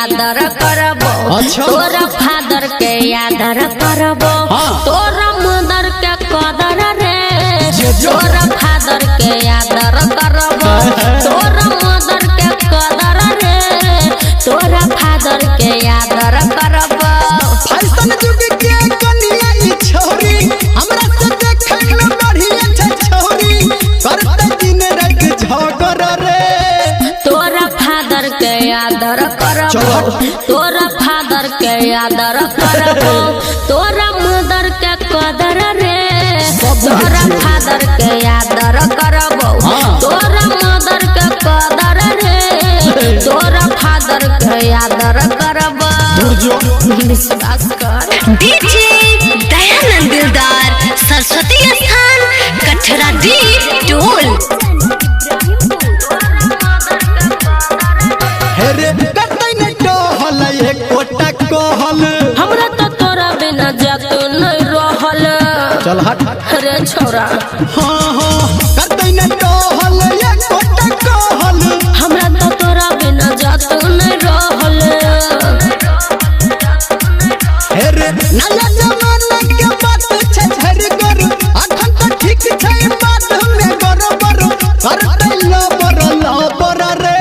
आदर करबो तोरा फादर के आदर करबो तोरा मदर के कदर रे तोरा फादर के आदर करबो तोरा मदर के कदर रे तोरा फादर के आदर करबो। फैशन जुग के कनिया ई छोरी हमरा से देखे में बढ़िया छ छोरी करते दिन रात झगड़ रे तोरा फादर के आदर करबो तोरा फादर के आदर करबो तोरा मदर के कदर रे तोरा फादर के आदर करबो तोरा मदर के कदर रे तोरा फादर के आदर करबो। विश्वास कर डीजे दयानंद दिलदार सरस्वती स्थान कठरा डी टोल। हेरे कतै न टहल एक कोटा कहल हमरा तो तोरा बिना जातो नहीं रहल चल हट रे छोरा हां हां कतै न टहल एक कोटा कहल हमरा तो तोरा बिना जातो नहीं रहल। हेरे नया जमाना के बात छै झर कर अखन त ठीक छै बात में बरोबर करतै लबर रे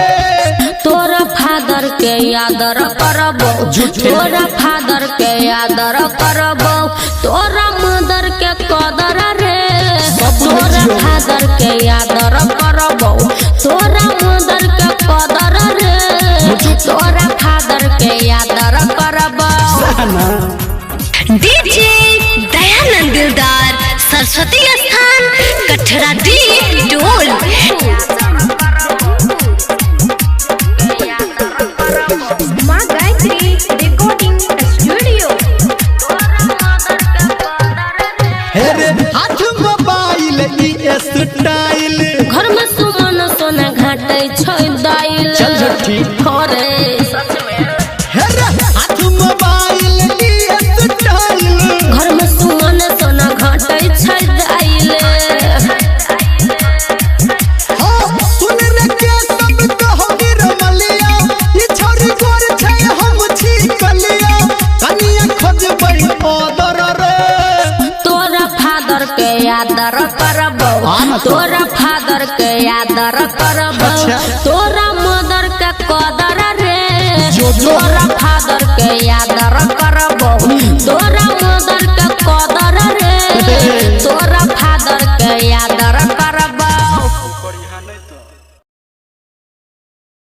तोरा फादर के आदर करबो तोरा फादर के आदर करबो तोरा मदर के कदर रे तोरा फादर के आदर करबो तोरा मदर के कदर रे तोरा फादर के आदर करबो। डीजे दयानंद दिलदार सरस्वती स्थान कठरा डी टोल। माँ गायत्री रिकॉर्डिंग स्टूडियो। हेरे हाथ मोबाइल ई स्टाइल घर में सुमन सोना घाटे छै दाइल चल झट्टी होरे हेरे हाथ मोबाइल ई स्टाइल घर में सुमन सोना घाटे छै दाइल हां सुन रे के सब कहो गिरमलिया ई छोरी गोर छै हम छी कलिया कनिया खोजबै ओदर रे तोरा फादर के आदर करबो तोरा फादर के आदर करबो तोरा